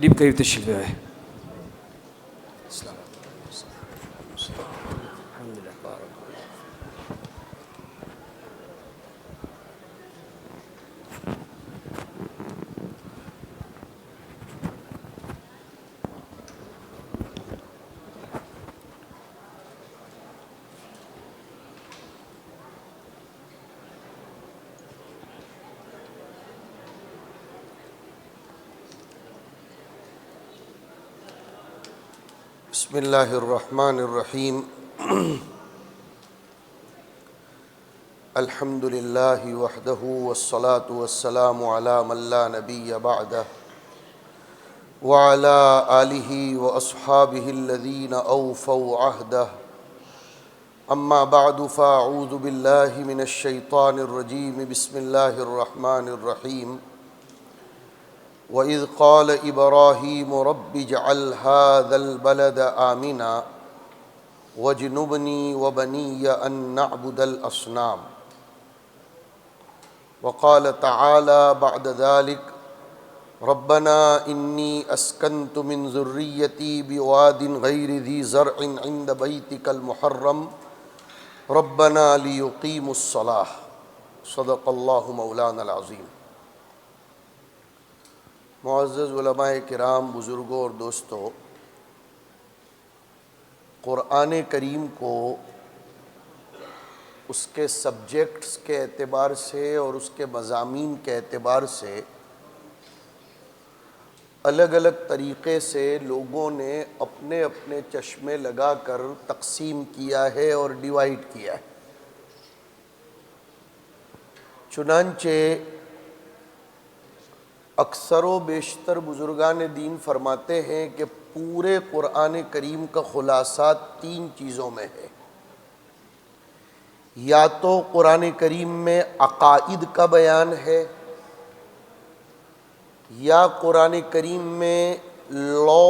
قریب تشریف لے آئے۔ بسم اللہ الرحمن الرحیم الحمد للہ وحدہ والصلاة والسلام علی من لا نبی بعدہ وعلی آلہ واصحابہ الذین اوفوا عہدہ اما بعد فاعوذ باللہ من الشیطان الرجیم بسم اللہ الرحمن الرحیم وَإِذْ قَالَ إِبْرَاهِيمُ رَبِّ اجْعَلْ هَذَا الْبَلَدَ آمِنًا وَاجْنُبْنِي وَبَنِيَّ أَن نَّعْبُدَ الْأَصْنَامَ وَقَالَ تَعَالَى بَعْدَ ذَلِكَ رَبَّنَا إِنِّي أَسْكَنْتُ مِنْ ذُرِّيَّتِي بِوَادٍ غَيْرِ ذِي زَرْعٍ عِندَ بَيْتِكَ الْمُحَرَّمِ رَبَّنَا لِيُقِيمُوا الصَّلَاةَ صدق اللہ مولانا العظیم۔ معزز علماء کرام، بزرگوں اور دوستوں، قرآن کریم کو اس کے سبجیکٹس کے اعتبار سے اور اس کے مضامین کے اعتبار سے الگ الگ طریقے سے لوگوں نے اپنے اپنے چشمے لگا کر تقسیم کیا ہے اور ڈیوائیڈ کیا ہے۔ چنانچہ اکثر و بیشتر بزرگان دین فرماتے ہیں کہ پورے قرآن کریم کا خلاصہ 3 چیزوں میں ہے۔ یا تو قرآن کریم میں عقائد کا بیان ہے، یا قرآن کریم میں لا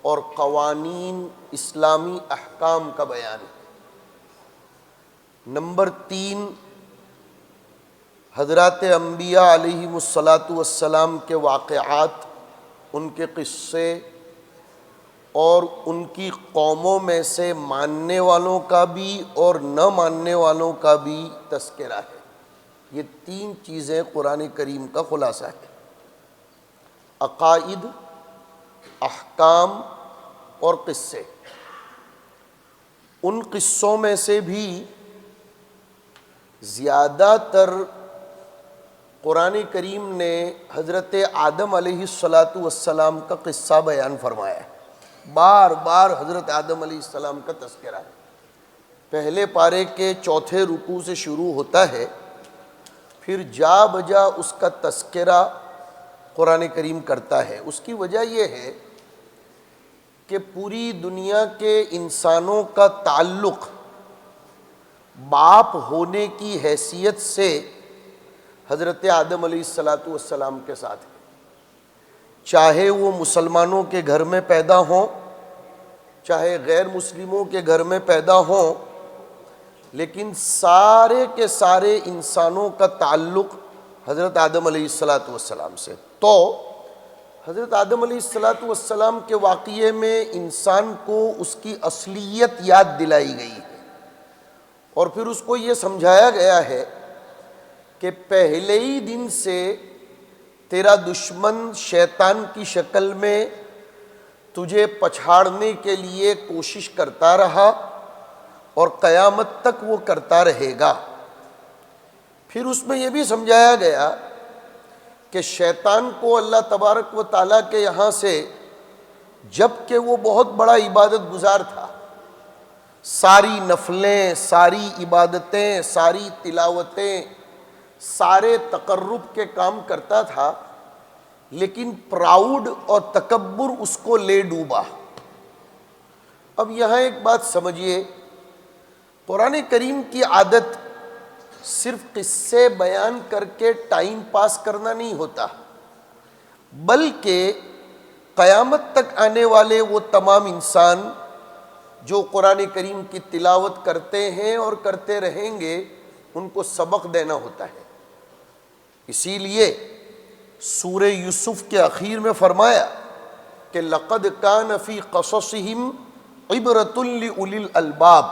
اور قوانین اسلامی احکام کا بیان ہے۔ نمبر 3، حضرات انبیاء علیہم الصلاۃ کے واقعات، ان کے قصے اور ان کی قوموں میں سے ماننے والوں کا بھی اور نہ ماننے والوں کا بھی تذکرہ ہے۔ یہ 3 چیزیں قرآن کریم کا خلاصہ ہے: عقائد، احکام اور قصے۔ ان قصوں میں سے بھی زیادہ تر قرآن کریم نے حضرت آدم علیہ السلام کا قصہ بیان فرمایا ہے۔ بار بار حضرت آدم علیہ السلام کا تذکرہ ہے۔ پہلے پارے کے 4 رکوع سے شروع ہوتا ہے، پھر جا بجا اس کا تذکرہ قرآن کریم کرتا ہے۔ اس کی وجہ یہ ہے کہ پوری دنیا کے انسانوں کا تعلق باپ ہونے کی حیثیت سے حضرت آدم علیہ السلام کے ساتھ ہے۔ چاہے وہ مسلمانوں کے گھر میں پیدا ہوں، چاہے غیر مسلموں کے گھر میں پیدا ہوں، لیکن سارے کے سارے انسانوں کا تعلق حضرت آدم علیہ السلام سے۔ تو حضرت آدم علیہ السلام کے واقعے میں انسان کو اس کی اصلیت یاد دلائی گئی ہے، اور پھر اس کو یہ سمجھایا گیا ہے کہ پہلے ہی دن سے تیرا دشمن شیطان کی شکل میں تجھے پچھاڑنے کے لیے کوشش کرتا رہا اور قیامت تک وہ کرتا رہے گا۔ پھر اس میں یہ بھی سمجھایا گیا کہ شیطان کو اللہ تبارک و تعالیٰ کے یہاں سے، جب کہ وہ بہت بڑا عبادت گزار تھا، ساری نفلیں، ساری عبادتیں، ساری تلاوتیں، سارے تقرب کے کام کرتا تھا، لیکن پراؤڈ اور تکبر اس کو لے ڈوبا۔ اب یہاں ایک بات سمجھیے، قرآن کریم کی عادت صرف قصے بیان کر کے ٹائم پاس کرنا نہیں ہوتا، بلکہ قیامت تک آنے والے وہ تمام انسان جو قرآن کریم کی تلاوت کرتے ہیں اور کرتے رہیں گے، ان کو سبق دینا ہوتا ہے۔ اسی لیے سورہ یوسف کے اخیر میں فرمایا کہ لقد کان فی قصصہم عبرۃ لأولی الالباب.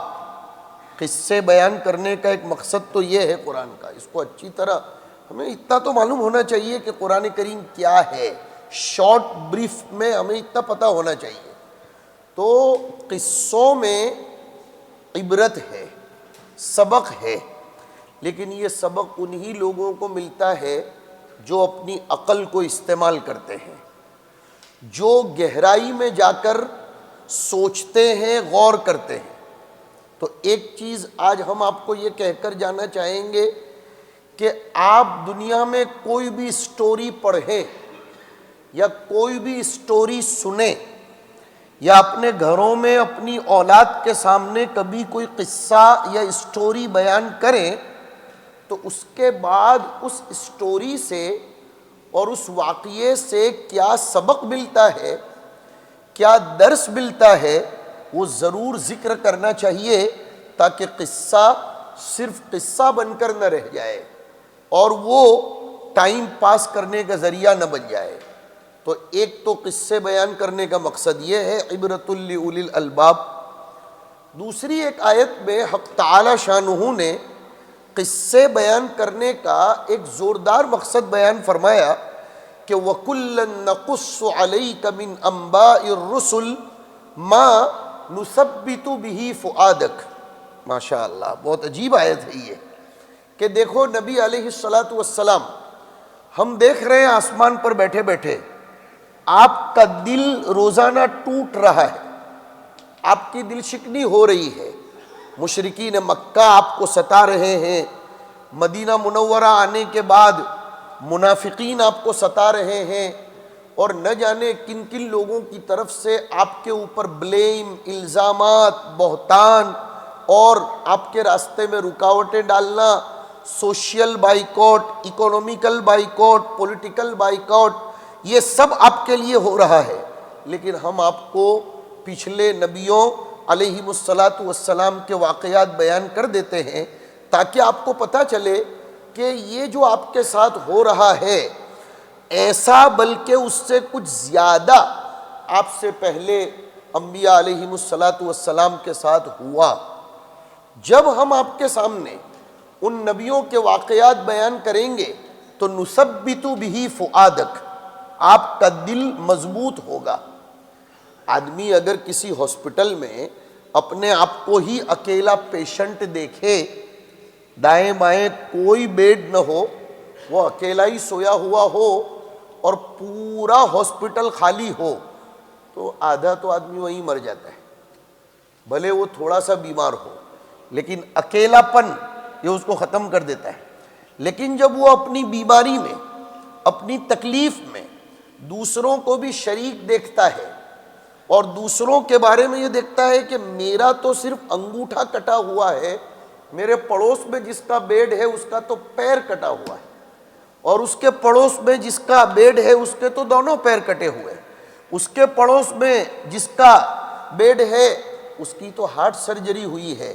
قصے بیان کرنے کا ایک مقصد تو یہ ہے قرآن کا، اس کو اچھی طرح ہمیں اتنا تو معلوم ہونا چاہیے کہ قرآن کریم کیا ہے، شارٹ بریف میں ہمیں اتنا پتہ ہونا چاہیے. تو قصوں میں عبرت ہے، سبق ہے، لیکن یہ سبق انہی لوگوں کو ملتا ہے جو اپنی عقل کو استعمال کرتے ہیں، جو گہرائی میں جا کر سوچتے ہیں، غور کرتے ہیں. تو ایک چیز آج ہم آپ کو یہ کہہ کر جانا چاہیں گے کہ آپ دنیا میں کوئی بھی سٹوری پڑھیں یا کوئی بھی سٹوری سنیں یا اپنے گھروں میں اپنی اولاد کے سامنے کبھی کوئی قصہ یا سٹوری بیان کریں تو اس کے بعد اس سٹوری سے اور اس واقعے سے کیا سبق ملتا ہے، کیا درس ملتا ہے، وہ ضرور ذکر کرنا چاہیے تاکہ قصہ صرف قصہ بن کر نہ رہ جائے اور وہ ٹائم پاس کرنے کا ذریعہ نہ بن جائے. تو ایک تو قصے بیان کرنے کا مقصد یہ ہے عبرۃ لأولی الالباب. دوسری ایک آیت میں حق تعالی شانہ نے قصے بیان کرنے کا ایک زوردار مقصد بیان فرمایا کہ وَكُلًّا نَقُصُّ عَلَيْكَ مِنْ أَنْبَاءِ الرُّسُلِ مَا نُثَبِّتُ بِهِ فُؤَادَكَ. ماشاء اللہ، بہت عجیب آیت ہے یہ کہ دیکھو نبی علیہ السلام، ہم دیکھ رہے ہیں آسمان پر بیٹھے بیٹھے آپ کا دل روزانہ ٹوٹ رہا ہے، آپ کی دل شکنی ہو رہی ہے. مشرکین مکہ آپ کو ستا رہے ہیں، مدینہ منورہ آنے کے بعد منافقین آپ کو ستا رہے ہیں، اور نہ جانے کن کن لوگوں کی طرف سے آپ کے اوپر بلیم، الزامات، بہتان اور آپ کے راستے میں رکاوٹیں ڈالنا، social boycott, economical boycott, political boycott, یہ سب آپ کے لیے ہو رہا ہے. لیکن ہم آپ کو پچھلے نبیوں علیہ السلام کے واقعات بیان کر دیتے ہیں تاکہ آپ کو پتہ چلے کہ یہ جو آپ کے ساتھ ہو رہا ہے ایسا بلکہ اس سے کچھ زیادہ آپ سے پہلے انبیاء علیہ السلام کے ساتھ ہوا. جب ہم آپ کے سامنے ان نبیوں کے واقعات بیان کریں گے تو نثبت بہ فؤادک، آپ کا دل مضبوط ہوگا. آدمی اگر کسی ہاسپٹل میں اپنے آپ کو ہی اکیلا پیشنٹ دیکھے، دائیں بائیں کوئی بیڈ نہ ہو، وہ اکیلا ہی سویا ہوا ہو اور پورا ہاسپٹل خالی ہو، تو آدھا تو آدمی وہیں مر جاتا ہے، بھلے وہ تھوڑا سا بیمار ہو، لیکن اکیلا پن یہ اس کو ختم کر دیتا ہے. لیکن جب وہ اپنی بیماری میں، اپنی تکلیف میں دوسروں کو بھی شریک دیکھتا ہے اور دوسروں کے بارے میں یہ دیکھتا ہے کہ میرا تو صرف انگوٹھا کٹا ہوا ہے، میرے پڑوس میں جس کا بیڈ ہے اس کا تو پیر کٹا ہوا ہے، اور اس کے پڑوس میں جس کا بیڈ ہے اس کے تو دونوں پیر کٹے ہوئے، اس کے پڑوس میں جس کا بیڈ ہے اس کی تو ہارٹ سرجری ہوئی ہے.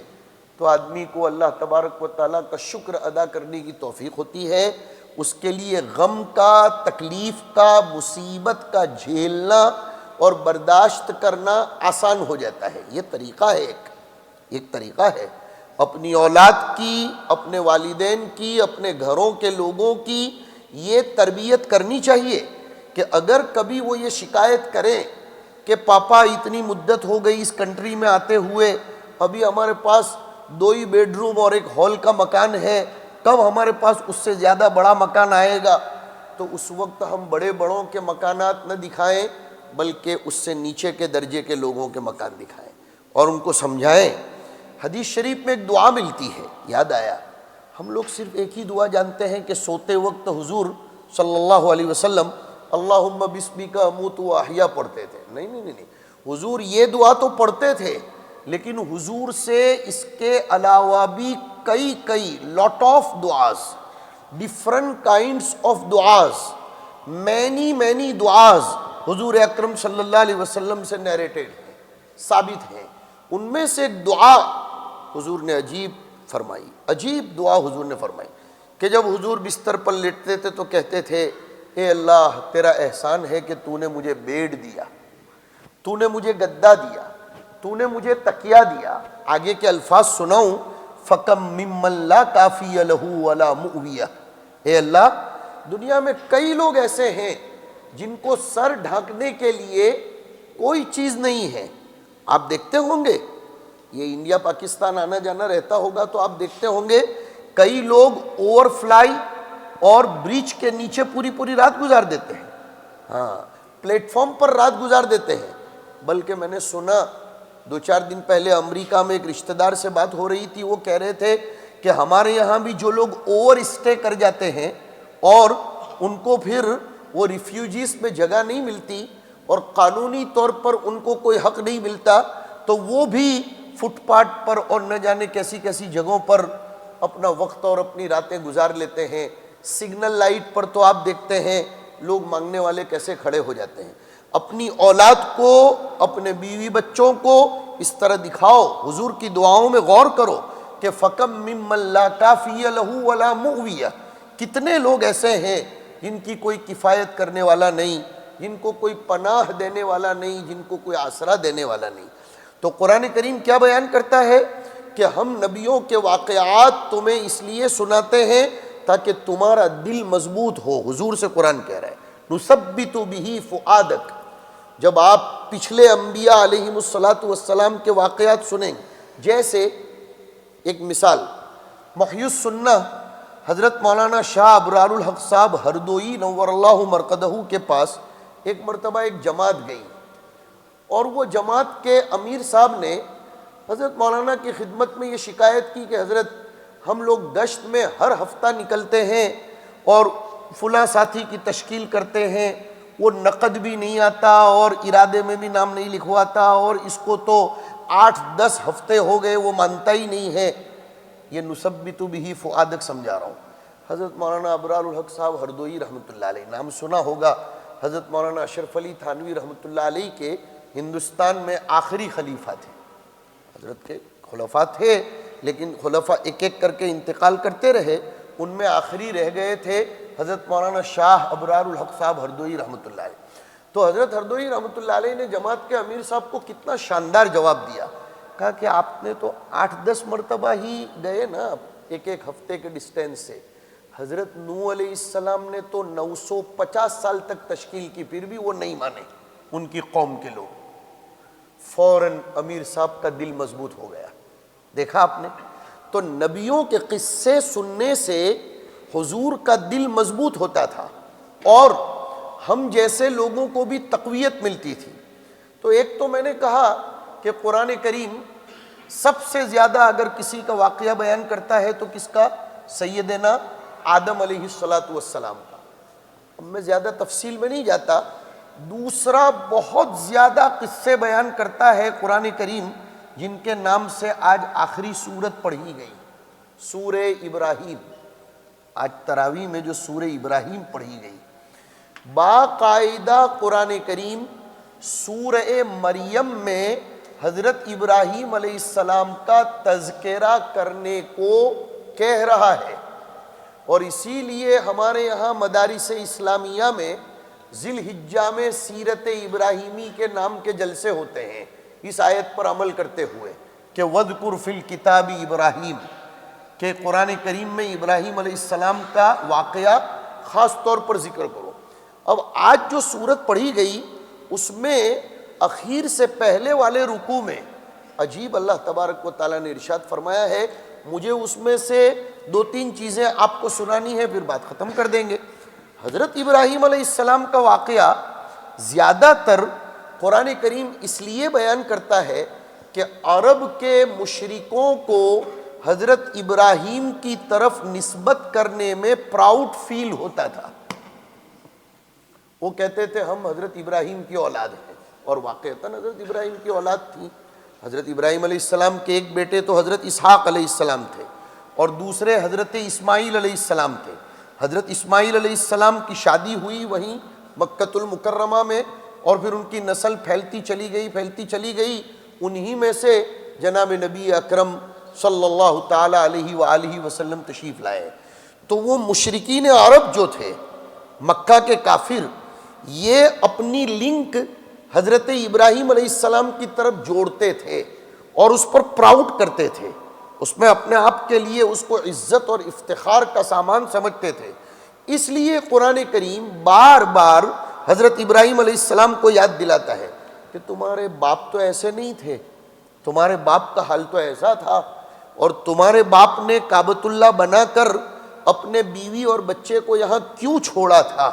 تو آدمی کو اللہ تبارک و تعالیٰ کا شکر ادا کرنے کی توفیق ہوتی ہے، اس کے لیے غم کا، تکلیف کا، مصیبت کا جھیلنا اور برداشت کرنا آسان ہو جاتا ہے. یہ طریقہ ہے، ایک طریقہ ہے اپنی اولاد کی، اپنے والدین کی، اپنے گھروں کے لوگوں کی یہ تربیت کرنی چاہیے کہ اگر کبھی وہ یہ شکایت کریں کہ پاپا اتنی مدت ہو گئی اس کنٹری میں آتے ہوئے، ابھی ہمارے پاس 2 ہی بیڈ روم اور ایک ہال کا مکان ہے، کب ہمارے پاس اس سے زیادہ بڑا مکان آئے گا، تو اس وقت ہم بڑے بڑوں کے مکانات نہ دکھائیں بلکہ اس سے نیچے کے درجے کے لوگوں کے مکان دکھائیں اور ان کو سمجھائیں. حدیث شریف میں ایک دعا ملتی ہے، یاد آیا، ہم لوگ صرف ایک ہی دعا جانتے ہیں کہ سوتے وقت حضور صلی اللہ علیہ وسلم اللہم بسمک اموت و احیا پڑھتے تھے. نہیں، حضور یہ دعا تو پڑھتے تھے، لیکن حضور سے اس کے علاوہ بھی کئی لاٹ آف دعاز، ڈفرنٹ کائنڈس آف دعاز، مینی دعاز حضور اکرم صلی اللہ علیہ وسلم سے نیریٹڈ ہیں، ثابت ہیں. ان میں سے ایک دعا حضور نے عجیب دعا حضور نے فرمائی کہ جب حضور بستر پر لیٹتے تھے تو کہتے تھے اے اللہ تیرا احسان ہے کہ تو نے مجھے بیڈ دیا، تو نے مجھے گدا دیا، تو نے مجھے تکیہ دیا۔ آگے کے الفاظ سناؤں، فَكَم مِّمَّن لَا كَافِيَ لَهُ وَلَا مُؤْوِيَ۔ اے اللہ دنیا میں کئی لوگ ایسے ہیں جن کو سر ڈھانکنے کے لیے کوئی چیز نہیں ہے۔ آپ دیکھتے ہوں گے، یہ انڈیا پاکستان آنا جانا رہتا ہوگا تو آپ دیکھتے ہوں گے کئی لوگ اوور فلائی اور برج کے نیچے پوری پوری رات گزار دیتے ہیں، ہاں پلیٹ فارم پر رات گزار دیتے ہیں۔ بلکہ میں نے سنا 2-4 دن پہلے امریکہ میں ایک رشتہ دار سے بات ہو رہی تھی، وہ کہہ رہے تھے کہ ہمارے یہاں بھی جو لوگ اوور اسٹے کر جاتے ہیں اور ان کو پھر وہ ریفیوجیز میں جگہ نہیں ملتی اور قانونی طور پر ان کو کوئی حق نہیں ملتا، تو وہ بھی فٹ پاتھ پر اور نہ جانے کیسی کیسی جگہوں پر اپنا وقت اور اپنی راتیں گزار لیتے ہیں۔ سگنل لائٹ پر تو آپ دیکھتے ہیں لوگ مانگنے والے کیسے کھڑے ہو جاتے ہیں۔ اپنی اولاد کو، اپنے بیوی بچوں کو اس طرح دکھاؤ، حضور کی دعاؤں میں غور کرو کہ فَكَم مِّمَّن لَا كَافِيَ لَهُ وَلَا مُؤْوِيَ۔ کتنے لوگ ایسے ہیں جن کی کوئی کفایت کرنے والا نہیں، جن کو کوئی پناہ دینے والا نہیں، جن کو کوئی آسرا دینے والا نہیں۔ تو قرآن کریم کیا بیان کرتا ہے کہ ہم نبیوں کے واقعات تمہیں اس لیے سناتے ہیں تاکہ تمہارا دل مضبوط ہو۔ حضور سے قرآن کہہ رہا ہے نُثَبِّتُ بِهِ فُؤَادَكَ۔ جب آپ پچھلے انبیاء علیہم الصلاۃ کے واقعات سنیں، جیسے ایک مثال محی السنہ حضرت مولانا شاہ ابرار الحق صاحب ہردوئی نور اللہ مرقدہ کے پاس ایک مرتبہ ایک جماعت گئی، اور وہ جماعت کے امیر صاحب نے حضرت مولانا کی خدمت میں یہ شکایت کی کہ حضرت ہم لوگ گشت میں ہر ہفتہ نکلتے ہیں اور فلاں ساتھی کی تشکیل کرتے ہیں، وہ نقد بھی نہیں آتا اور ارادے میں بھی نام نہیں لکھواتا، اور اس کو تو 8-10 ہفتے ہو گئے وہ مانتا ہی نہیں ہے۔ یہ نثبت بہ فؤادک سمجھا رہا ہوں۔ حضرت مولانا ابرار الحق صاحب ہردوئی رحمۃ اللہ علیہ، نام سنا ہوگا، حضرت مولانا اشرف علی تھانوی رحمۃ اللہ علیہ کے ہندوستان میں آخری خلیفہ تھے۔ حضرت کے خلفاء تھے لیکن خلفاء ایک ایک کر کے انتقال کرتے رہے، ان میں آخری رہ گئے تھے حضرت مولانا شاہ ابرار الحق صاحب ہردوئی رحمۃ اللہ علیہ۔ تو حضرت ہردوئی رحمۃ اللہ علیہ نے جماعت کے امیر صاحب کو کتنا شاندار جواب دیا، کہا کہ آپ نے تو 8-10 مرتبہ ہی گئے نا ایک ایک ہفتے کے ڈسٹینس سے، حضرت نوح علیہ السلام نے تو 950 سال تک تشکیل کی، پھر بھی وہ نہیں مانے ان کی قوم کے لوگ۔ فوراً امیر صاحب کا دل مضبوط ہو گیا۔ دیکھا آپ نے، تو نبیوں کے قصے سننے سے حضور کا دل مضبوط ہوتا تھا اور ہم جیسے لوگوں کو بھی تقویت ملتی تھی۔ تو ایک تو میں نے کہا کہ قرآن کریم سب سے زیادہ اگر کسی کا واقعہ بیان کرتا ہے تو کس کا؟ سیدنا آدم علیہ السلام کا۔ اب میں زیادہ تفصیل میں نہیں جاتا۔ دوسرا بہت زیادہ قصے بیان کرتا ہے قرآن کریم جن کے نام سے آج آخری سورت پڑھی گئی، سورہ ابراہیم۔ آج تراویح میں جو سورہ ابراہیم پڑھی گئی، باقاعدہ قرآن کریم سورہ مریم میں حضرت ابراہیم علیہ السلام کا تذکرہ کرنے کو کہہ رہا ہے، اور اسی لیے ہمارے یہاں مدارس اسلامیہ میں ذی الحجہ میں سیرت ابراہیمی کے نام کے جلسے ہوتے ہیں، اس آیت پر عمل کرتے ہوئے کہ وَذْكُرْ فِي الْكِتَابِ ابراہیم، کہ قرآن کریم میں ابراہیم علیہ السلام کا واقعہ خاص طور پر ذکر کرو۔ اب آج جو سورت پڑھی گئی اس میں اخیر سے پہلے والے رکوع میں عجیب اللہ تبارک و تعالیٰ نے ارشاد فرمایا ہے، مجھے اس میں سے 2-3 چیزیں آپ کو سنانی ہے، پھر بات ختم کر دیں گے۔ حضرت ابراہیم علیہ السلام کا واقعہ زیادہ تر قرآن کریم اس لیے بیان کرتا ہے کہ عرب کے مشرکوں کو حضرت ابراہیم کی طرف نسبت کرنے میں پراؤڈ فیل ہوتا تھا۔ وہ کہتے تھے ہم حضرت ابراہیم کی اولاد ہیں، اور واقعتاً حضرت ابراہیم کی اولاد تھی۔ حضرت ابراہیم علیہ السلام کے ایک بیٹے تو حضرت اسحاق علیہ السلام تھے، اور دوسرے حضرت اسماعیل علیہ السلام تھے۔ حضرت اسماعیل علیہ السلام کی شادی ہوئی وہیں مکۃ المکرمہ میں، اور پھر ان کی نسل پھیلتی چلی گئی، انہی میں سے جناب نبی اکرم صلی اللہ تعالی علیہ وآلہ وسلم تشریف لائے۔ تو وہ مشرکین عرب جو تھے، مکہ کے کافر یہ اپنی لنک حضرت ابراہیم علیہ السلام کی طرف جوڑتے تھے اور اس پر پراؤڈ کرتے تھے، اس میں اپنے آپ کے لیے اس کو عزت اور افتخار کا سامان سمجھتے تھے۔ اس لیے قرآن کریم بار بار حضرت ابراہیم علیہ السلام کو یاد دلاتا ہے کہ تمہارے باپ تو ایسے نہیں تھے، تمہارے باپ کا حال تو ایسا تھا، اور تمہارے باپ نے کعبۃ اللہ بنا کر اپنے بیوی اور بچے کو یہاں کیوں چھوڑا تھا۔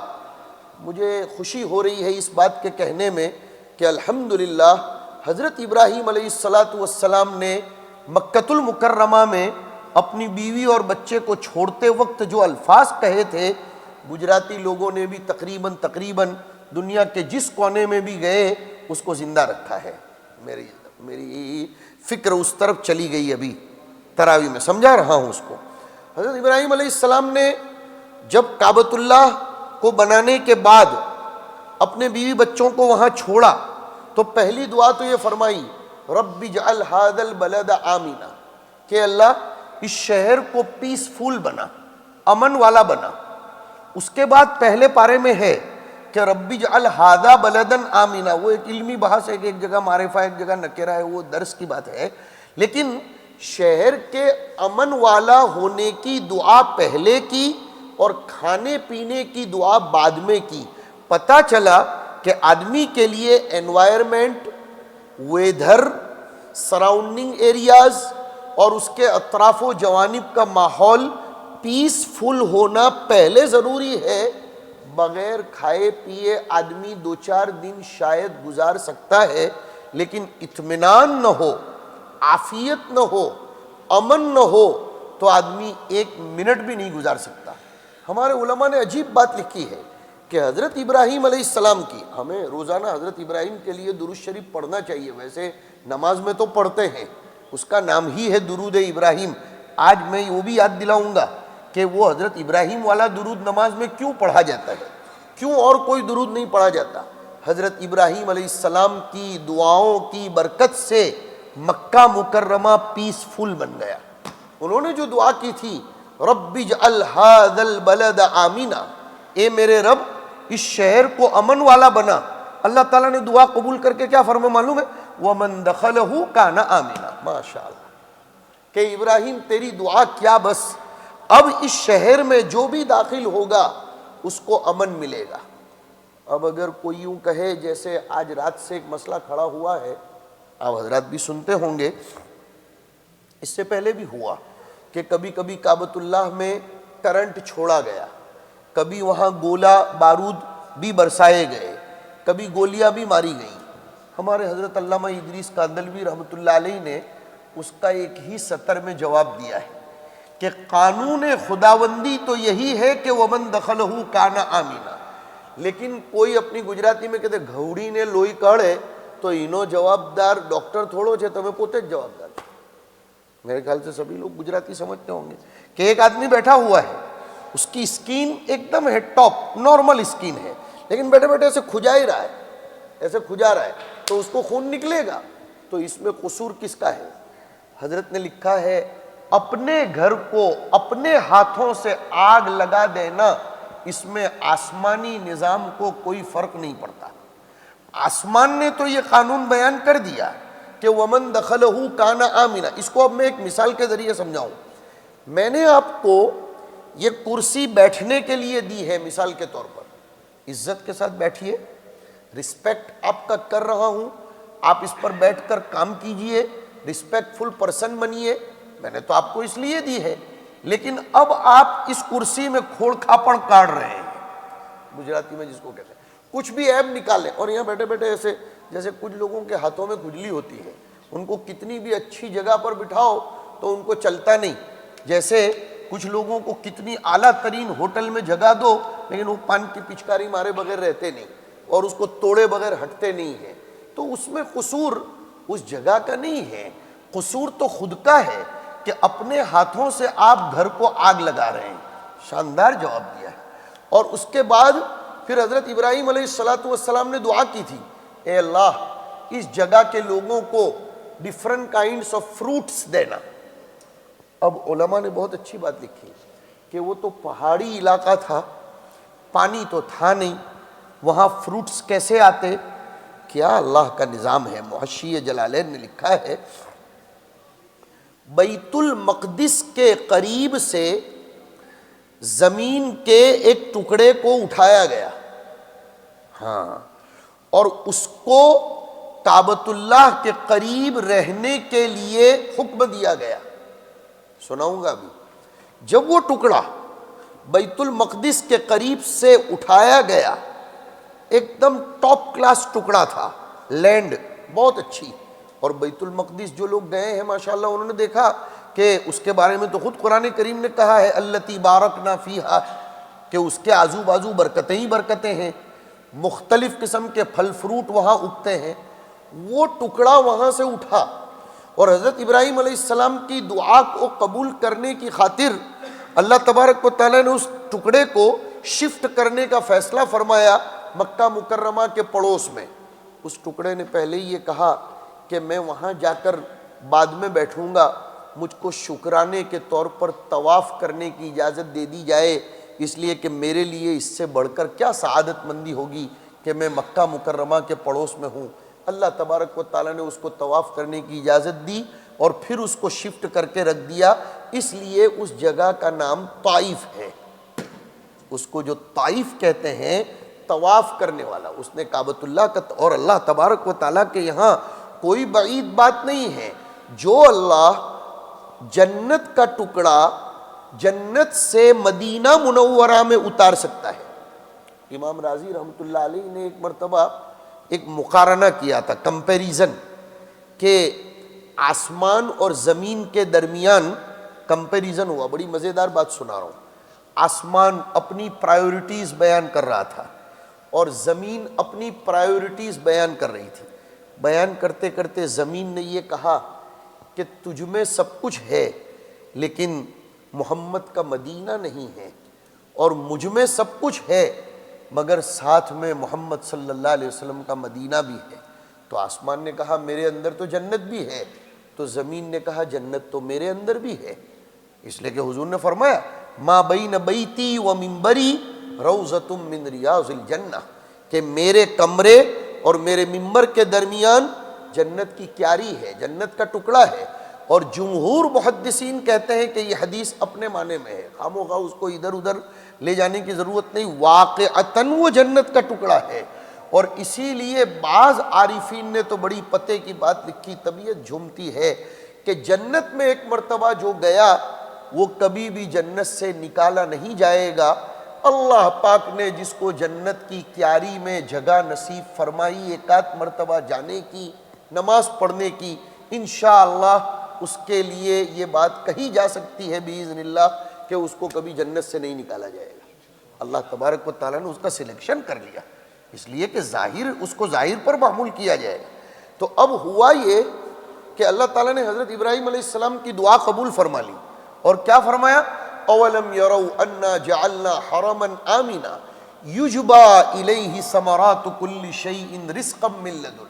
مجھے خوشی ہو رہی ہے اس بات کے کہنے میں کہ الحمدللہ حضرت ابراہیم علیہ السلام نے مکۃ المکرمہ میں اپنی بیوی اور بچے کو چھوڑتے وقت جو الفاظ کہے تھے، گجراتی لوگوں نے بھی تقریباً دنیا کے جس کونے میں بھی گئے اس کو زندہ رکھا ہے۔ میری فکر اس طرف چلی گئی، ابھی تراویح میں سمجھا رہا ہوں اس کو۔ حضرت ابراہیم علیہ السلام نے جب کعبۃ اللہ کو بنانے کے بعد اپنے بیوی بچوں کو وہاں چھوڑا تو پہلی دعا تو یہ فرمائی، رب اجعل ھذا البلد آمنا، کہ اللہ اس شہر کو پیسفل بنا، امن والا بنا۔ اس کے بعد پہلے پارے میں ہے کہ رب اجعل ھذا بلدا آمنا، وہ ایک علمی بحث ہے کہ ایک جگہ معرفہ ایک جگہ نکرہ ہے، وہ درس کی بات ہے، لیکن شہر کے امن والا ہونے کی دعا پہلے کی اور کھانے پینے کی دعا بعد میں کی۔ پتہ چلا کہ آدمی کے لیے انوائرمنٹ، ویدھر، سراؤنڈنگ ایریاز اور اس کے اطراف و جوانب کا ماحول پیسفل ہونا پہلے ضروری ہے۔ بغیر کھائے پیے آدمی 2-4 دن شاید گزار سکتا ہے، لیکن اطمینان نہ ہو، عافیت نہ ہو، امن نہ ہو تو آدمی 1 منٹ بھی نہیں گزار سکتا۔ ہمارے علماء نے عجیب بات لکھی ہے کہ حضرت ابراہیم علیہ السلام کی، ہمیں روزانہ حضرت ابراہیم کے لیے درود شریف پڑھنا چاہیے، ویسے نماز میں تو پڑھتے ہیں، اس کا نام ہی ہے درود ابراہیم۔ آج میں وہ بھی یاد دلاؤں گا کہ وہ حضرت ابراہیم والا درود نماز میں کیوں پڑھا جاتا ہے، کیوں اور کوئی درود نہیں پڑھا جاتا۔ حضرت ابراہیم علیہ السلام کی دعاؤں کی برکت سے مکہ مکرمہ پیسفل بن گیا۔ انہوں نے جو دعا کی تھی، رب اجعل ھذا البلد آمنا، اے میرے رب اس شہر کو امن والا بنا، اللہ تعالیٰ نے دعا قبول کر کے کیا فرمایا معلوم ہے؟ وَمَن دَخَلَهُ كَانَ آمِنًا۔ ماشاءاللہ کہ ابراہیم تیری دعا کیا، بس اب اس شہر میں جو بھی داخل ہوگا اس کو امن ملے گا۔ اب اگر کوئی یوں کہے جیسے آج رات سے ایک مسئلہ کھڑا ہوا ہے، آپ حضرات بھی سنتے ہوں گے، اس سے پہلے بھی ہوا کہ کبھی کبھی کعبۃ اللہ میں کرنٹ چھوڑا گیا، کبھی وہاں گولہ بارود بھی برسائے گئے، کبھی گولیاں بھی ماری گئیں۔ ہمارے حضرت علامہ ادریس کاندلوی رحمۃ اللہ علیہ نے اس کا ایک ہی سطر میں جواب دیا ہے کہ قانون خداوندی تو یہی ہے کہ ومن دخلہ کان آمنا، لیکن کوئی اپنی گجراتی میں کہتے گھوڑی نے لوئی کاڑے تو انہوں جوابدار ڈاکٹر تھوڑو چھے، تمہیں پوتے جوابدار۔ میرے خیال سے سبھی لوگ گجراتی سمجھتے ہوں گے کہ ایک آدمی بیٹھا ہوا ہے، اس کی اسکین ایک دم ہے ٹاپ نارمل اسکین ہے، لیکن بیٹھے بیٹھے ایسے کھجا ہی رہا ہے، ایسے کھجا رہا ہے تو اس کو خون نکلے گا، تو اس میں قصور کس کا ہے؟ حضرت نے لکھا ہے اپنے گھر کو اپنے ہاتھوں سے آگ لگا دینا، اس میں آسمانی نظام کو کوئی فرق نہیں پڑتا۔ آسمان نے تو یہ قانون بیان کر دیا کہ ومن دخلہ کان آمنا۔ اس کو اب میں ایک مثال کے ذریعے سمجھاؤں۔ میں نے آپ کو یہ کرسی بیٹھنے کے لیے دی ہے مثال کے طور پر، عزت کے ساتھ بیٹھیے، رسپیکٹ آپ کا کر رہا ہوں، آپ اس پر بیٹھ کر کام کیجئے، رسپیکٹفل پرسن بنیے، میں نے تو آپ کو اس لیے دی ہے، لیکن اب آپ اس کرسی میں کھوڑ کھاپڑ کاٹ رہے ہیں، گجراتی میں جس کو کہتے ہیں، کچھ بھی عیب نکالیں، اور یہاں بیٹھے بیٹھے ایسے جیسے کچھ لوگوں کے ہاتھوں میں کھجلی ہوتی ہے، ان کو کتنی بھی اچھی جگہ پر بٹھاؤ تو ان کو چلتا نہیں، جیسے کچھ لوگوں کو کتنی اعلیٰ ترین ہوٹل میں جگہ دو لیکن وہ پان کی پچکاری مارے بغیر رہتے نہیں اور اس کو توڑے بغیر ہٹتے نہیں ہیں، تو اس میں قصور اس جگہ کا نہیں ہے، قصور تو خود کا ہے کہ اپنے ہاتھوں سے آپ گھر کو آگ لگا رہے ہیں۔ شاندار جواب دیا ہے۔ اور اس کے بعد پھر حضرت ابراہیم علیہ السلام نے دعا کی تھی، اے اللہ اس جگہ کے لوگوں کو ڈیفرنٹ کائنڈس آف فروٹس دینا۔ اب علماء نے بہت اچھی بات لکھی کہ وہ تو پہاڑی علاقہ تھا، پانی تو تھا نہیں، وہاں فروٹس کیسے آتے؟ کیا اللہ کا نظام ہے۔ محشی جلالین نے لکھا ہے بیت المقدس کے قریب سے زمین کے ایک ٹکڑے کو اٹھایا گیا، ہاں، اور اس کو کعبۃ اللہ کے قریب رہنے کے لیے حکم دیا گیا۔ سناؤں گا ابھی۔ جب وہ ٹکڑا بیت المقدس کے قریب سے اٹھایا گیا، ایک دم ٹاپ کلاس ٹکڑا تھا، لینڈ بہت اچھی، اور بیت المقدس جو لوگ گئے ہیں ماشاءاللہ انہوں نے دیکھا کہ اس کے بارے میں تو خود قرآن کریم نے کہا ہے التی بارکنا فیہا، کہ اس کے آزو بازو برکتیں ہی برکتیں ہیں، مختلف قسم کے پھل فروٹ وہاں اگتے ہیں۔ وہ ٹکڑا وہاں سے اٹھا، اور حضرت ابراہیم علیہ السلام کی دعا کو قبول کرنے کی خاطر اللہ تبارک و تعالیٰ نے اس ٹکڑے کو شفٹ کرنے کا فیصلہ فرمایا مکہ مکرمہ کے پڑوس میں۔ اس ٹکڑے نے پہلے ہی یہ کہا کہ میں وہاں جا کر بعد میں بیٹھوں گا، مجھ کو شکرانے کے طور پر طواف کرنے کی اجازت دے دی جائے، اس لیے کہ میرے لیے اس سے بڑھ کر کیا سعادت مندی ہوگی کہ میں مکہ مکرمہ کے پڑوس میں ہوں۔ اللہ تبارک و تعالیٰ نے اس کو طواف کرنے کی اجازت دی اور پھر اس کو شفٹ کر کے رکھ دیا، اس لیے اس جگہ کا نام طائف ہے۔ اس کو جو طائف کہتے ہیں، طواف کرنے والا، اس نے کعبۃ اللہ کا، اور اللہ تبارک و تعالیٰ کے یہاں کوئی بعید بات نہیں ہے۔ جو اللہ جنت کا ٹکڑا جنت سے مدینہ منورہ میں اتار سکتا ہے۔ امام راضی رحمۃ اللہ علیہ نے ایک مرتبہ ایک مقارنہ کیا تھا، کمپیریزن، کہ آسمان اور زمین کے درمیان کمپیریزن ہوا۔ بڑی مزیدار بات سنا رہا ہوں۔ آسمان اپنی پرائیورٹیز بیان کر رہا تھا اور زمین اپنی پرائیورٹیز بیان کر رہی تھی۔ بیان کرتے کرتے زمین نے یہ کہا کہ تجھ میں سب کچھ ہے لیکن محمد کا مدینہ نہیں ہے، اور مجھ میں سب کچھ ہے مگر ساتھ میں محمد صلی اللہ علیہ وسلم کا مدینہ بھی ہے۔ تو آسمان نے کہا میرے اندر تو جنت بھی ہے، تو زمین نے کہا جنت تو میرے اندر بھی ہے، اس لیے کہ حضور نے فرمایا ما بین بیتی و منبری روضۃ من ریاض الجنہ، کہ میرے کمرے اور میرے منبر کے درمیان جنت کی کیاری ہے، جنت کا ٹکڑا ہے۔ اور جمہور محدثین کہتے ہیں کہ یہ حدیث اپنے معنی میں ہے، خاموخواہ اس کو ادھر ادھر لے جانے کی ضرورت نہیں، واقعتاً وہ جنت کا ٹکڑا ہے۔ اور اسی لیے بعض عارفین نے تو بڑی پتے کی بات لکھی، طبیعت جھومتی ہے، کہ جنت میں ایک مرتبہ جو گیا وہ کبھی بھی جنت سے نکالا نہیں جائے گا۔ اللہ پاک نے جس کو جنت کی کیاری میں جگہ نصیب فرمائی ایک آدھ مرتبہ جانے کی، نماز پڑھنے کی، انشاءاللہ اس کے لیے یہ بات کہی جا سکتی ہے باذن اللہ کہ اس کو کبھی جنت سے نہیں نکالا جائے گا۔ اللہ تبارک و تعالیٰ نے اس کا سلیکشن کر لیا، اس لیے کہ ظاہر اس کو ظاہر پر معمول کیا جائے گا۔ تو اب ہوا یہ کہ اللہ تعالیٰ نے حضرت ابراہیم علیہ السلام کی دعا قبول فرما لی، اور کیا فرمایا؟ اولم یروا انا جعلنا حرما آمنا یجبا الیہ ثمرات کل شیء رزقا من لدنا۔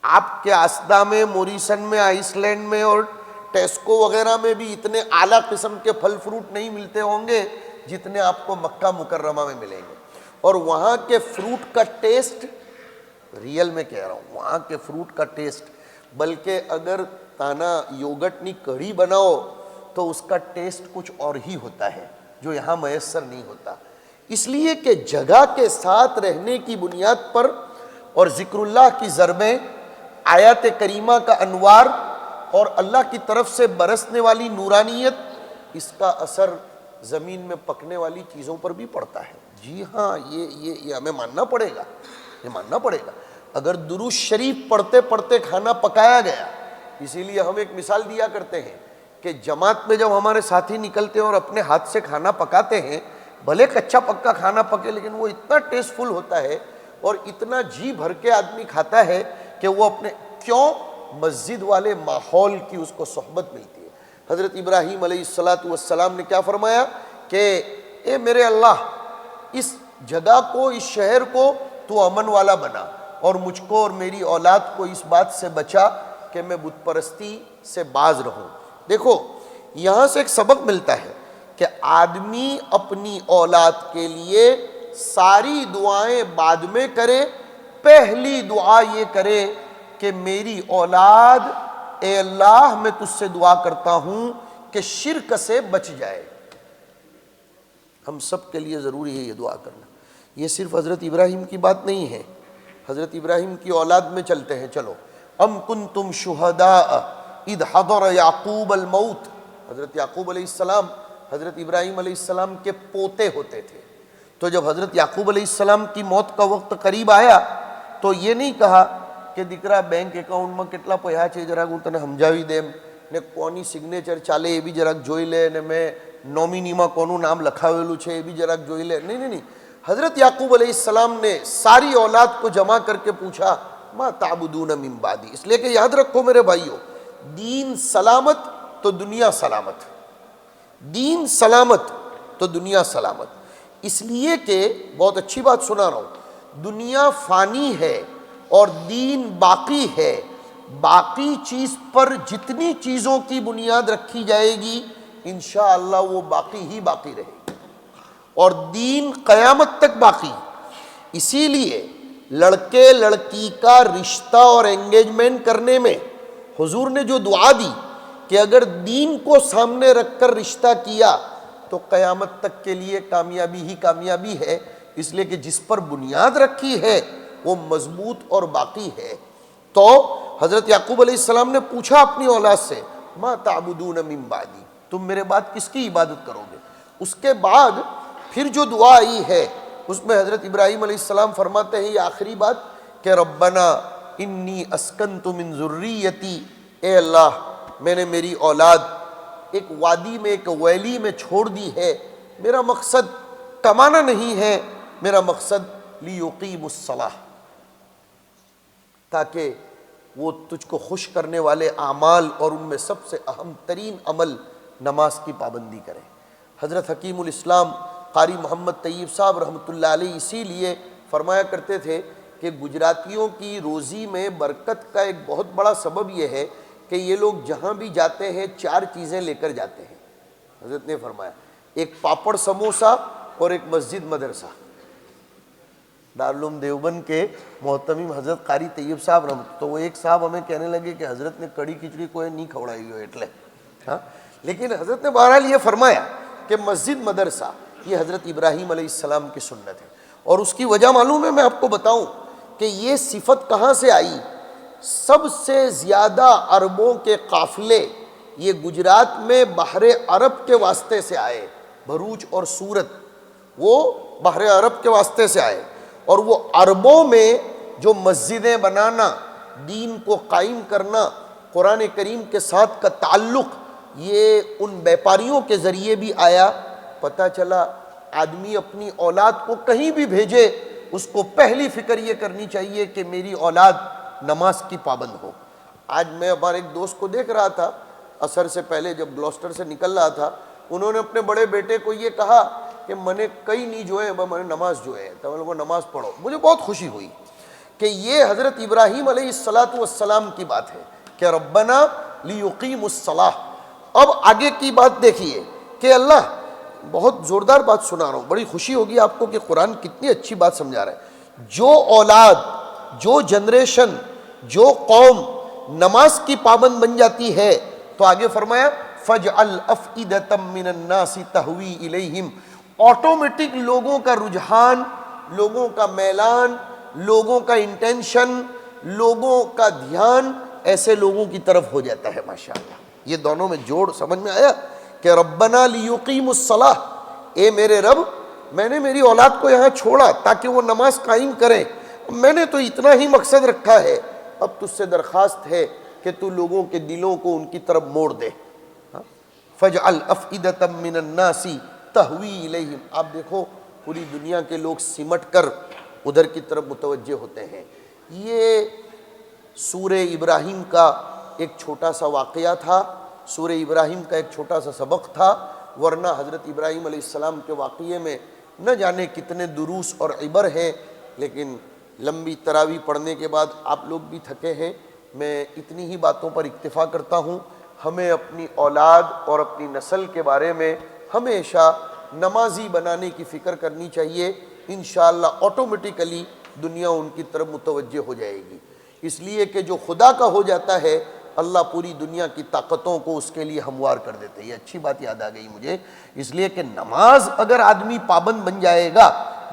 آپ کے اسدا میں، موریسن میں، آئس لینڈ میں اور ٹیسکو وغیرہ میں بھی اتنے اعلیٰ قسم کے پھل فروٹ نہیں ملتے ہوں گے جتنے آپ کو مکہ مکرمہ میں ملیں گے۔ اور وہاں کے فروٹ کا ٹیسٹ، ریئل میں کہہ رہا ہوں، وہاں کے فروٹ کا ٹیسٹ، بلکہ اگر تانا یوگٹنی کڑھی بناؤ تو اس کا ٹیسٹ کچھ اور ہی ہوتا ہے جو یہاں میسر نہیں ہوتا۔ اس لیے کہ جگہ کے ساتھ رہنے کی بنیاد پر اور ذکر اللہ کی ضربیں، آیات کریمہ کا انوار اور اللہ کی طرف سے برسنے والی نورانیت، اس کا اثر زمین میں پکنے والی چیزوں پر بھی پڑتا ہے۔ جی ہاں، یہ ہمیں ماننا پڑے گا، یہ ماننا پڑے گا۔ اگر درود شریف پڑھتے پڑھتے کھانا پکایا گیا، اسی لیے ہم ایک مثال دیا کرتے ہیں کہ جماعت میں جب ہمارے ساتھی نکلتے ہیں اور اپنے ہاتھ سے کھانا پکاتے ہیں، بھلے کچا پکا کھانا پکے لیکن وہ اتنا ٹیسٹ فل ہوتا ہے اور اتنا جی بھر کے آدمی کھاتا ہے کہ وہ اپنے کیوں مسجد والے ماحول کی اس کو صحبت ملتی ہے۔ حضرت ابراہیم علیہ السلام نے کیا فرمایا کہ اے میرے اللہ، اس جگہ کو، اس شہر کو تو امن والا بنا، اور مجھ کو اور میری اولاد کو اس بات سے بچا کہ میں بت پرستی سے باز رہوں۔ دیکھو یہاں سے ایک سبق ملتا ہے کہ آدمی اپنی اولاد کے لیے ساری دعائیں بعد میں کرے، پہلی دعا یہ کرے کہ میری اولاد، اے اللہ میں تجھ سے دعا کرتا ہوں کہ شرک سے بچ جائے۔ ہم سب کے لیے ضروری ہے یہ دعا کرنا۔ یہ صرف حضرت ابراہیم کی بات نہیں ہے، حضرت ابراہیم کی اولاد میں چلتے ہیں۔ چلو، ام کنتم شہداء اذ حضر یعقوب الموت، حضرت یعقوب علیہ السلام حضرت ابراہیم علیہ السلام کے پوتے ہوتے تھے۔ تو جب حضرت یعقوب علیہ السلام کی موت کا وقت قریب آیا تو یہ نہیں کہا کہ દીકરા બેંક એકાઉન્ટમાં કેટલા પૈસા છે જરાક હું તને સમજાવી દેમ ને કોની સિગ્નેચર ચાલે એ બી જરાક જોઈ લે ને મેં નોમિનીમાં કોનું નામ લખાવેલું છે એ બી જરાક જોઈ લે. نہیں نہیں نہیں، حضرت یعقوب علیہ السلام نے ساری اولاد کو جمع کر کے پوچھا ما تعبدون من بعدی، اس لیے کہ یاد رکھو میرے بھائیو، دین سلامت تو دنیا سلامت، دین سلامت تو دنیا سلامت، اس لیے کہ بہت اچھی بات سنا رہا ہوں، دنیا فانی ہے اور دین باقی ہے۔ باقی چیز پر جتنی چیزوں کی بنیاد رکھی جائے گی انشاءاللہ وہ باقی ہی باقی رہے گی، اور دین قیامت تک باقی۔ اسی لیے لڑکے لڑکی کا رشتہ اور انگیجمنٹ کرنے میں حضور نے جو دعا دی کہ اگر دین کو سامنے رکھ کر رشتہ کیا تو قیامت تک کے لیے کامیابی ہی کامیابی ہے، اس لیے کہ جس پر بنیاد رکھی ہے وہ مضبوط اور باقی ہے۔ تو حضرت یعقوب علیہ السلام نے پوچھا اپنی اولاد سے ما تعبدون من بعدی، تم میرے بعد کس کی عبادت کرو گے؟ اس کے بعد پھر جو دعا آئی ہے اس میں حضرت ابراہیم علیہ السلام فرماتے ہیں یہ آخری بات کہ ربنا انی اسکنت من ذریتی، اے اللہ میں نے میری اولاد ایک وادی میں، ایک ویلی میں چھوڑ دی ہے، میرا مقصد کمانا نہیں ہے، میرا مقصد لیقیموا الصلاۃ، تاکہ وہ تجھ کو خوش کرنے والے اعمال اور ان میں سب سے اہم ترین عمل نماز کی پابندی کریں۔ حضرت حکیم الاسلام قاری محمد طیب صاحب رحمۃ اللہ علیہ اسی لیے فرمایا کرتے تھے کہ گجراتیوں کی روزی میں برکت کا ایک بہت بڑا سبب یہ ہے کہ یہ لوگ جہاں بھی جاتے ہیں 4 چیزیں لے کر جاتے ہیں۔ حضرت نے فرمایا ایک پاپڑ سموسا اور ایک مسجد مدرسہ۔ دارالعلوم دیوبند کے محتمم حضرت قاری طیب صاحب رحمۃ، تو وہ ایک صاحب ہمیں کہنے لگے کہ حضرت نے کڑی کھچڑی کوئی نہیں کھوڑائی ہو اٹلے، ہاں، لیکن حضرت نے بہرحال یہ فرمایا کہ مسجد مدرسہ یہ حضرت ابراہیم علیہ السلام کی سنت ہے، اور اس کی وجہ معلوم ہے، میں آپ کو بتاؤں کہ یہ صفت کہاں سے آئی۔ سب سے زیادہ عربوں کے قافلے یہ گجرات میں بحر عرب کے واسطے سے آئے، بھروچ اور سورت وہ بحر عرب کے واسطے سے آئے، اور وہ عربوں میں جو مسجدیں بنانا، دین کو قائم کرنا، قرآن کریم کے ساتھ کا تعلق، یہ ان بیپاریوں کے ذریعے بھی آیا۔ پتہ چلا آدمی اپنی اولاد کو کہیں بھی بھیجے اس کو پہلی فکر یہ کرنی چاہیے کہ میری اولاد نماز کی پابند ہو۔ آج میں ہمارے ایک دوست کو دیکھ رہا تھا، عصر سے پہلے جب گلوسٹر سے نکل رہا تھا، انہوں نے اپنے بڑے بیٹے کو یہ کہا کہ میں نے کئی نہیں جو ہے میں نے نماز جو ہے تو وہ نماز پڑھو۔ مجھے بہت خوشی ہوئی کہ یہ حضرت ابراہیم علیہ السلام کی بات ہے کہ ربنا لیقیموا الصلاۃ۔ اب آگے کی بات دیکھیے کہ اللہ، بہت زوردار بات سنا رہا ہوں، بڑی خوشی ہوگی آپ کو کہ قرآن کتنی اچھی بات سمجھا رہا ہے۔ جو اولاد، جو جنریشن، جو قوم نماز کی پابند بن جاتی ہے تو آگے فرمایا فَجْعَلْ أَفْئِدَةً مِّنَ النَّاسِ تَهْوِي إِلَيْهِمْ، آٹومیٹک لوگوں کا رجحان، لوگوں کا میلان، لوگوں کا انٹینشن، لوگوں کا دھیان ایسے لوگوں کی طرف ہو جاتا ہے۔ ماشاءاللہ یہ دونوں میں جوڑ سمجھ میں آیا کہ ربنا لیقیموا الصلاۃ، اے میرے رب میں نے میری اولاد کو یہاں چھوڑا تاکہ وہ نماز قائم کریں، میں نے تو اتنا ہی مقصد رکھا ہے، اب تجھ سے درخواست ہے کہ تو لوگوں کے دلوں کو ان کی طرف موڑ دے۔ فَجْعَلْ أَفْئِدَةً مِّنَ النَّاسِ تَهْوِي إِلَيْهِمْ، آپ دیکھو پوری دنیا کے لوگ سمٹ کر ادھر کی طرف متوجہ ہوتے ہیں۔ یہ سورہ ابراہیم کا ایک چھوٹا سا واقعہ تھا، سورہ ابراہیم کا ایک چھوٹا سا سبق تھا، ورنہ حضرت ابراہیم علیہ السلام کے واقعے میں نہ جانے کتنے دروس اور عبر ہیں، لیکن لمبی تراویح پڑھنے کے بعد آپ لوگ بھی تھکے ہیں، میں اتنی ہی باتوں پر اکتفا کرتا ہوں۔ ہمیں اپنی اولاد اور اپنی نسل کے بارے میں ہمیشہ نمازی بنانے کی فکر کرنی چاہیے۔ انشاءاللہ آٹومیٹیکلی دنیا ان کی طرف متوجہ ہو جائے گی. اس لیے کہ جو خدا کا ہو جاتا ہے اللہ پوری دنیا کی طاقتوں کو اس کے لیے ہموار کر دیتے ہیں. یہ اچھی بات یاد آ گئی مجھے. اس لیے کہ نماز اگر آدمی پابند بن جائے گا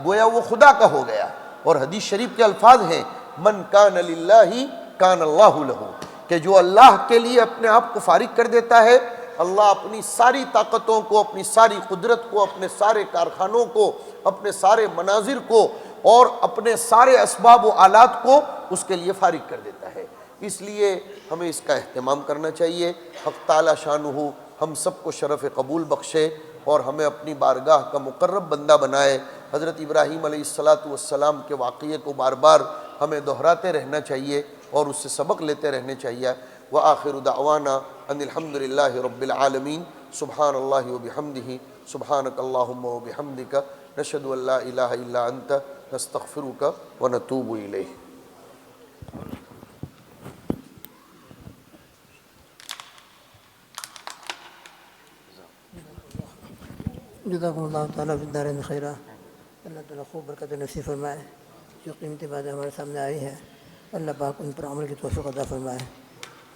گویا وہ خدا کا ہو گیا. اور حدیث شریف کے الفاظ ہیں من کان للہ کان اللہ لہ، کہ جو اللہ کے لیے اپنے آپ کو فارغ کر دیتا ہے اللہ اپنی ساری طاقتوں کو، اپنی ساری قدرت کو، اپنے سارے کارخانوں کو، اپنے سارے مناظر کو اور اپنے سارے اسباب و آلات کو اس کے لیے فارغ کر دیتا ہے. اس لیے ہمیں اس کا اہتمام کرنا چاہیے. حق تعالی شانہ ہم سب کو شرف قبول بخشے اور ہمیں اپنی بارگاہ کا مقرب بندہ بنائے. حضرت ابراہیم علیہ السلام کے واقعے کو بار بار ہمیں دہراتے رہنا چاہیے اور اس سے سبق لیتے رہنے چاہیے. وآخر دعوانا ان الحمد للہ رب العالمین. سبحان اللہ وبحمدہ سبحانک اللہم وبحمدک نشہد ان لا الہ الا انت نستغفرک ونتوب الیہ. جزاکم اللہ تعالیٰ فی الدارین خیرہ. اللہ تعالیٰ خوب برکت نصیب فرمائے. جو قیمتی باتیں ہمارے سامنے آئی ہیں اللہ پاک ان پر عمل کی توفیق عطا فرمائے.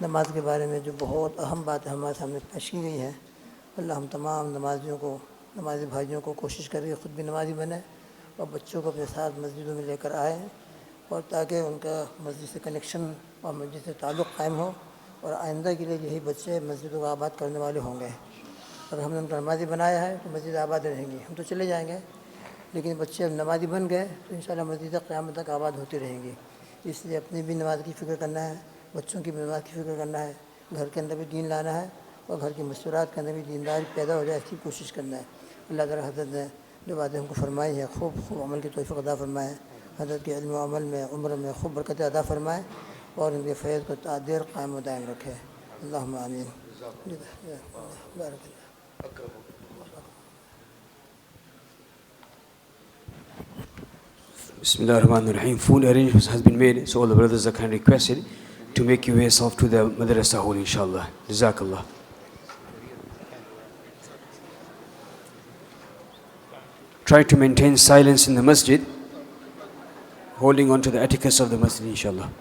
نماز کے بارے میں جو بہت اہم باتیں ہمارے سامنے پیش کی گئی ہیں اللہ ہم تمام نمازیوں کو، نمازی بھائیوں کو کوشش کرے خود بھی نمازی بنے اور بچوں کو اپنے ساتھ مسجدوں میں لے کر آئیں اور تاکہ ان کا مسجد سے کنیکشن اور مسجد سے تعلق قائم ہو اور آئندہ کے لیے یہی بچے مسجدوں کو آباد کرنے والے ہوں گے. اگر ہم نے ان کو نمازی بنایا ہے تو مسجد آباد رہیں گی. ہم تو چلے جائیں گے لیکن بچے اب نمازی بن گئے تو انشاءاللہ مسجد قیامت تک آباد ہوتی رہیں گی. اس لیے اپنی بھی نماز کی فکر کرنا ہے، بچوں کی بھی نماز کی فکر کرنا ہے، گھر کے اندر بھی دین لانا ہے اور گھر کی مستورات کے اندر بھی دینداری پیدا ہو جائے اس کی کوشش کرنا ہے. اللہ تعالیٰ حضرت نے جو باتیں ہم کو فرمائی ہے خوب خوب عمل کی توفیق عطا فرمائے. حضرت کے علم و عمل میں عمر میں خوب برکت عطا فرمائے اور ان کے فیض کو تعدیر قائم و دائم رکھے. اللہم آمین. بارک اللہ. Bismillah ar-Rahman ar-Rahim. Full arrangements has been made, so all the brothers are kindly requested to make your way yourself to the madrasa hall, inshallah. Jazakallah. Try to maintain silence in the masjid, holding on to the etiquettes of the masjid, inshallah.